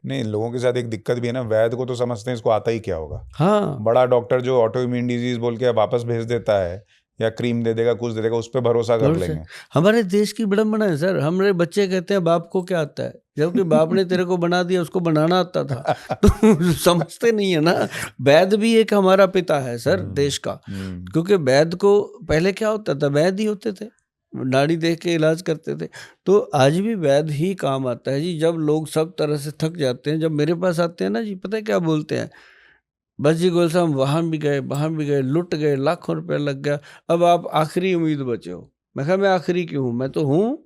नहीं, लोगों के साथ एक दिक्कत भी है ना, वैद्य को तो समझते हैं इसको आता ही क्या होगा। हाँ, बड़ा डॉक्टर जो ऑटो इम्यून डिजीज बोल के वापस भेज देता है या क्रीम दे देगा, कुछ दे देगा, उस पर भरोसा कर भरोसा लेंगे। हमारे देश की विडंबना है सर। हमारे बच्चे कहते हैं बाप को क्या आता है, जबकि बाप ने तेरे को बना दिया, उसको बनाना आता था। तो समझते नहीं है ना। वैद्य भी एक हमारा पिता है सर देश का, क्योंकि वैद्य को पहले क्या होता था, वैद्य ही होते थे, नाड़ी देख के इलाज करते थे। तो आज भी वैद्य ही काम आता है जी। जब लोग सब तरह से थक जाते हैं, जब मेरे पास आते हैं ना जी, पता है क्या बोलते हैं, बस जी गोल साहब वहाँ भी गए, लुट गए, लाखों रुपया लग गया, अब आप आखिरी उम्मीद बचे हो। मैं कहा मैं आखिरी क्यों हूँ, मैं तो हूँ,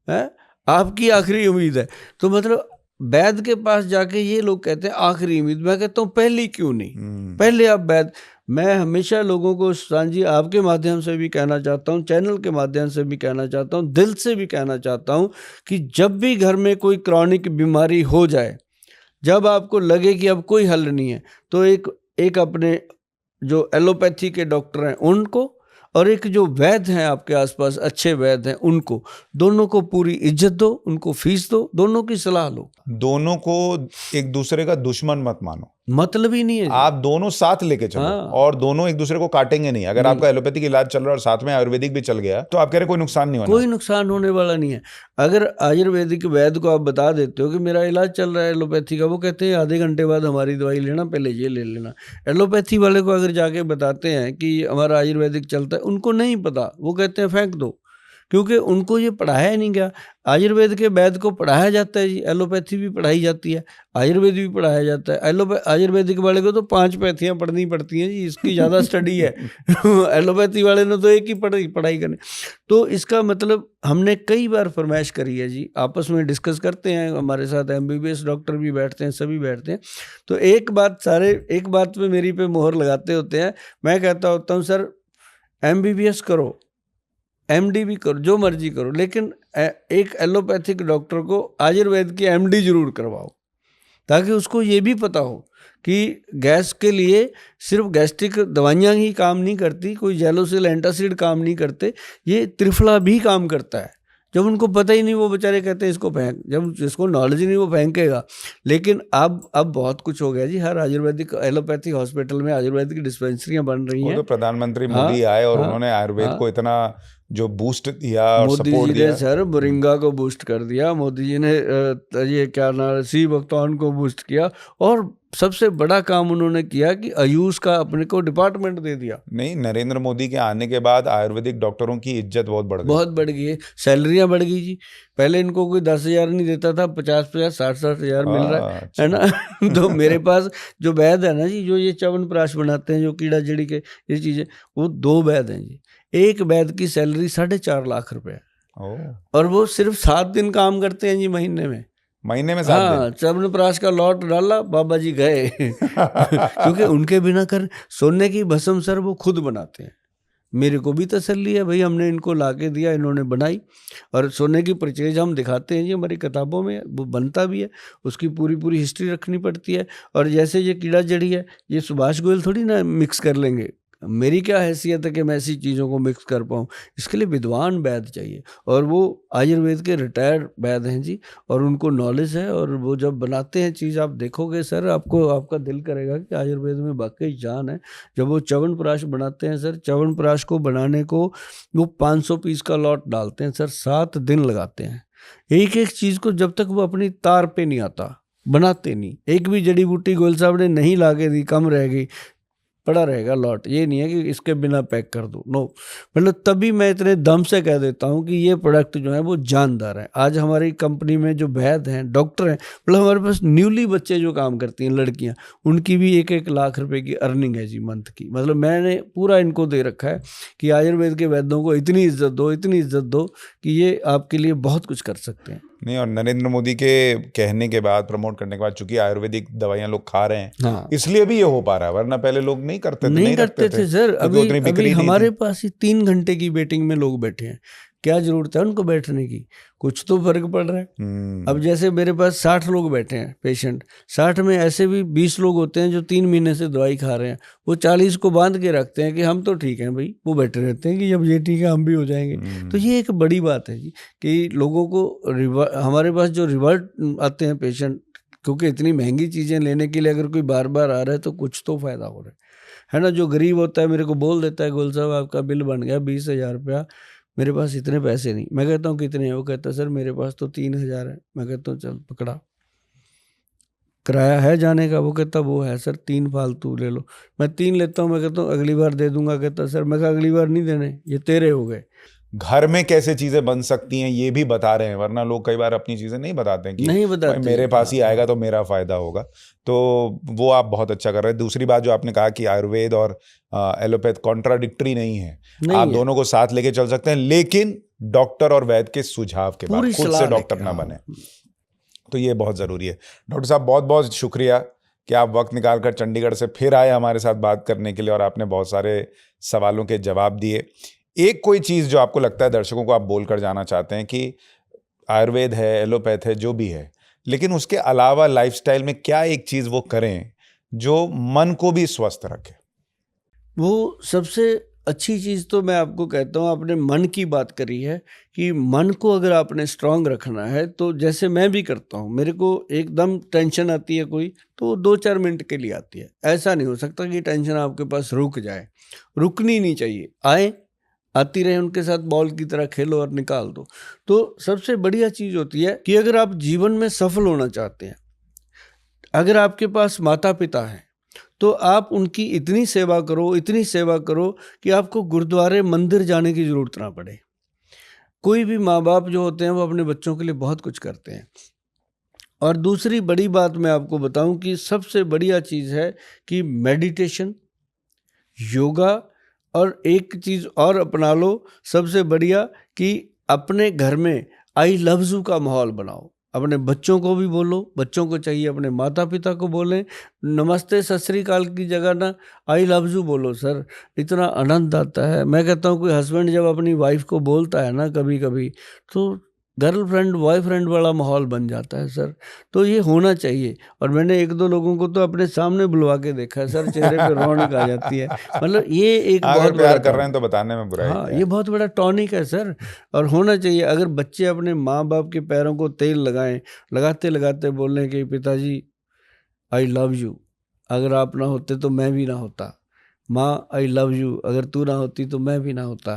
है आपकी आखिरी उम्मीद है। तो मतलब वैद्य के पास जाके ये लोग कहते हैं आखिरी उम्मीद, मैं कहता हूँ पहली क्यों नहीं, पहले आप वैद्य। मैं हमेशा लोगों को सांझी आपके माध्यम से भी कहना चाहता हूँ, चैनल के माध्यम से भी कहना चाहता हूँ, दिल से भी कहना चाहता हूँ कि जब भी घर में कोई क्रॉनिक बीमारी हो जाए, जब आपको लगे कि अब कोई हल नहीं है, तो एक अपने जो एलोपैथी के डॉक्टर हैं उनको, और एक जो वैद्य हैं आपके आसपास अच्छे वैद्य हैं उनको, दोनों को पूरी इज्जत दो, उनको फीस दो, दोनों की सलाह लो। दोनों को एक दूसरे का दुश्मन मत मानो, मतलब ही नहीं है जी। आप दोनों साथ लेके चलो। हाँ। और दोनों एक दूसरे को काटेंगे नहीं। अगर नहीं। आपका एलोपैथिक इलाज चल रहा है और साथ में आयुर्वेदिक भी चल गया, तो आप कह रहे कोई नुकसान नहीं होना। कोई नुकसान होने वाला नहीं है। अगर आयुर्वेदिक वैद्य को आप बता देते हो कि मेरा इलाज चल रहा है एलोपैथी का, वो कहते हैं आधे घंटे बाद हमारी दवाई लेना, पहले ये ले लेना। एलोपैथी वाले को अगर जाके बताते हैं कि हमारा आयुर्वेदिक चलता है, उनको नहीं पता, वो कहते हैं फेंक दो, क्योंकि उनको ये पढ़ाया ही नहीं गया। आयुर्वेद के वैद्य को पढ़ाया जाता है जी, एलोपैथी भी पढ़ाई जाती है, आयुर्वेद भी पढ़ाया जाता है। आयुर्वेदिक वाले को तो 5 पैथियाँ पढ़नी पड़ती हैं जी, इसकी ज़्यादा स्टडी है। एलोपैथी वाले ने तो एक ही पढ़ाई करनी। तो इसका मतलब हमने कई बार फरमाइश करी है जी, आपस में डिस्कस करते हैं, हमारे साथ MBBS डॉक्टर भी बैठते हैं, सभी बैठते हैं। तो एक बात पे मेरी पे मोहर लगाते होते हैं। मैं कहता होता हूँ सर MBBS करो, MD भी करो, जो मर्जी करो, लेकिन एक एलोपैथिक डॉक्टर को आयुर्वेद की MD जरूर करवाओ, ताकि उसको ये भी पता हो कि गैस के लिए सिर्फ गैस्ट्रिक दवाइयाँ ही काम नहीं करती, कोई जेलोसिल एंटासिड काम नहीं करते, ये त्रिफला भी काम करता है। जब उनको पता ही नहीं, वो बेचारे कहते हैं इसको फेंक, जब जिसको नॉलेज ही नहीं वो फेंकेगा। लेकिन अब बहुत कुछ हो गया जी, हर आयुर्वेदिक एलोपैथी हॉस्पिटल में आयुर्वेदिक डिस्पेंसरियाँ बन रही वो हैं। तो प्रधानमंत्री हाँ, मोदी आए और हाँ, उन्होंने आयुर्वेद हाँ। को इतना जो बूस्ट दिया और मोदी सपोर्ट जी ने दिया। सर मोरिंगा को बूस्ट कर दिया, मोदी जी ने ये क्या नाम सी भक्तौन को बूस्ट किया, और सबसे बड़ा काम उन्होंने किया कि आयुष का अपने को डिपार्टमेंट दे दिया। नहीं, नरेंद्र मोदी के आने के बाद आयुर्वेदिक डॉक्टरों की इज्जत बहुत बढ़ गई। बहुत बढ़ गई है, सैलरियां बढ़ गई जी। पहले इनको कोई 10,000 नहीं देता था, 50,000 60,000 मिल रहा है अच्छा। ना। तो मेरे पास जो वैद्य है ना जी, जो ये च्यवनप्राश बनाते हैं, जो कीड़ा जड़ी के ये चीजें, वो 2 वैद्य हैं जी। एक वैद्य की सैलरी 4.5 लाख रुपए है, और वो सिर्फ 7 दिन काम करते हैं जी महीने में। महीने में 7 दिन। हाँ, च्यवनप्राश का लॉट डाला, बाबा जी गए। क्योंकि उनके बिना कर सोने की भस्म सर वो खुद बनाते हैं। मेरे को भी तसल्ली है भाई, हमने इनको ला के दिया, इन्होंने बनाई, और सोने की परचेज हम दिखाते हैं जी, हमारी किताबों में वो बनता भी है, उसकी पूरी हिस्ट्री रखनी पड़ती है। और जैसे ये कीड़ा जड़ी है, ये सुभाष गोयल थोड़ी ना मिक्स कर लेंगे, मेरी क्या हैसियत है कि मैं ऐसी चीज़ों को मिक्स कर पाऊँ। इसके लिए विद्वान वैद्य चाहिए, और वो आयुर्वेद के रिटायर्ड वैद्य हैं जी, और उनको नॉलेज है, और वो जब बनाते हैं चीज़, आप देखोगे सर, आपको आपका दिल करेगा कि आयुर्वेद में वाकई जान है। जब वो च्यवनप्राश बनाते हैं सर, च्यवनप्राश को बनाने को वो 500 पीस का लॉट डालते हैं सर, 7 दिन लगाते हैं। एक एक चीज़ को जब तक वो अपनी तार पे नहीं आता, बनाते नहीं। एक भी जड़ी बूटी गोयल साहब ने नहीं ला के दी, कम रह गई, पड़ा रहेगा लॉट। ये नहीं है कि इसके बिना पैक कर दो, नो। मतलब तभी मैं इतने दम से कह देता हूँ कि ये प्रोडक्ट जो है वो जानदार है। आज हमारी कंपनी में जो वैद्य हैं, डॉक्टर हैं, मतलब हमारे पास न्यूली बच्चे जो काम करती हैं, लड़कियाँ, उनकी भी 1-1 लाख रुपए की अर्निंग है जी मंथ की। मतलब मैंने पूरा इनको दे रखा है कि आयुर्वेद के वैद्यों को इतनी इज्जत दो, इतनी इज्जत दो कि ये आपके लिए बहुत कुछ कर सकते हैं। नहीं, और नरेंद्र मोदी के कहने के बाद, प्रमोट करने के बाद, चूंकि आयुर्वेदिक दवाइयां लोग खा रहे हैं, हाँ, इसलिए भी ये हो पा रहा है। वरना पहले लोग नहीं करते थे, नहीं रखते करते थे सर। क्योंकि उतनी अभी बिक्री नहीं हमारे थी। पास ही 3 घंटे की वेटिंग में लोग बैठे हैं, क्या जरूरत है उनको बैठने की? कुछ तो फर्क पड़ रहा है। अब जैसे मेरे पास 60 लोग बैठे हैं पेशेंट, 60 में ऐसे भी 20 लोग होते हैं जो 3 महीने से दवाई खा रहे हैं, वो 40 को बांध के रखते हैं कि हम तो ठीक हैं भाई, वो बैठे रहते हैं कि जब ये ठीक है हम भी हो जाएंगे। तो ये एक बड़ी बात है जी, कि लोगों को हमारे पास जो रिवर्ट आते हैं पेशेंट, क्योंकि इतनी महंगी चीज़ें लेने के लिए अगर कोई बार बार आ रहा है तो कुछ तो फ़ायदा हो रहा है ना। जो गरीब होता है मेरे को बोल देता है, गोल साहब आपका बिल बन गया 20,000 रुपया, मेरे पास इतने पैसे नहीं। मैं कहता हूँ कितने हैं? वो कहता है सर मेरे पास तो 3,000 है। मैं कहता हूँ चल पकड़ा, किराया है जाने का? वो कहता वो है सर, 3 फालतू ले लो। मैं 3 लेता हूँ, मैं कहता हूँ अगली बार दे दूंगा। कहता सर, मैं कहा अगली बार नहीं देने, ये तेरे हो गए। घर में कैसे चीजें बन सकती हैं ये भी बता रहे हैं, वरना लोग कई बार अपनी चीजें नहीं बताते हैं कि नहीं भाई बताते। मेरे पास ही आएगा तो मेरा फायदा होगा। तो वो आप बहुत अच्छा कर रहे हैं। दूसरी बात जो आपने कहा कि आयुर्वेद और एलोपैथ कॉन्ट्राडिक्टरी नहीं है, नहीं आप है। दोनों को साथ लेके चल सकते हैं, लेकिन डॉक्टर और वैद्य के सुझाव के बाद, पूरी खुद से सलाह डॉक्टर लेके, ना हाँ। बने। तो ये बहुत जरूरी है। डॉक्टर साहब बहुत बहुत शुक्रिया कि आप वक्त निकाल कर चंडीगढ़ से फिर आए हमारे साथ बात करने के लिए, और आपने बहुत सारे सवालों के जवाब दिए। एक कोई चीज़ जो आपको लगता है दर्शकों को आप बोल कर जाना चाहते हैं कि आयुर्वेद है, एलोपैथ है, जो भी है, लेकिन उसके अलावा लाइफस्टाइल में क्या एक चीज़ वो करें जो मन को भी स्वस्थ रखे? वो सबसे अच्छी चीज़ तो मैं आपको कहता हूँ, आपने मन की बात करी है कि मन को अगर आपने स्ट्रांग रखना है तो जैसे मैं भी करता हूँ, मेरे को एकदम टेंशन आती है कोई तो 2-4 मिनट के लिए आती है। ऐसा नहीं हो सकता कि टेंशन आपके पास रुक जाए, रुकनी नहीं चाहिए। आए, आती रहे, उनके साथ बॉल की तरह खेलो और निकाल दो। तो सबसे बढ़िया चीज़ होती है कि अगर आप जीवन में सफल होना चाहते हैं, अगर आपके पास माता पिता हैं तो आप उनकी इतनी सेवा करो, इतनी सेवा करो कि आपको गुरुद्वारे मंदिर जाने की ज़रूरत ना पड़े। कोई भी माँ बाप जो होते हैं वो अपने बच्चों के लिए बहुत कुछ करते हैं। और दूसरी बड़ी बात मैं आपको बताऊं कि सबसे बढ़िया चीज़ है कि मेडिटेशन, योगा, और एक चीज़ और अपना लो सबसे बढ़िया, कि अपने घर में आई लव यू का माहौल बनाओ। अपने बच्चों को भी बोलो, बच्चों को चाहिए अपने माता पिता को बोलें। नमस्ते सत श्री अकाल की जगह ना आई लव यू बोलो सर, इतना आनंद आता है। मैं कहता हूँ कोई हस्बैंड जब अपनी वाइफ को बोलता है ना कभी कभी, तो गर्लफ्रेंड बॉयफ्रेंड वाला माहौल बन जाता है सर। तो ये होना चाहिए। और मैंने 1-2 लोगों को तो अपने सामने बुलवा के देखा है सर, चेहरे पे रौनक आ जाती है। मतलब ये एक अगर बहुत प्यार बड़ा कर रहे हैं तो बताने में बुराई हाँ, क्या ये है? बहुत बड़ा टॉनिक है सर, और होना चाहिए। अगर बच्चे अपने माँ बाप के पैरों को तेल लगाएं, लगाते लगाते बोलें कि पिताजी आई लव यू, अगर आप ना होते तो मैं भी ना होता। माँ आई लव यू, अगर तू ना होती तो मैं भी ना होता।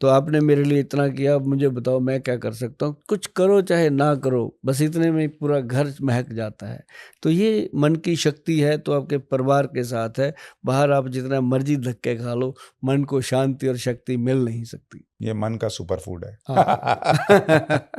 तो आपने मेरे लिए इतना किया, अब मुझे बताओ मैं क्या कर सकता हूँ। कुछ करो चाहे ना करो, बस इतने में पूरा घर महक जाता है। तो ये मन की शक्ति है तो आपके परिवार के साथ है। बाहर आप जितना मर्जी धक्के खा लो, मन को शांति और शक्ति मिल नहीं सकती। ये मन का सुपर फूड है। हाँ।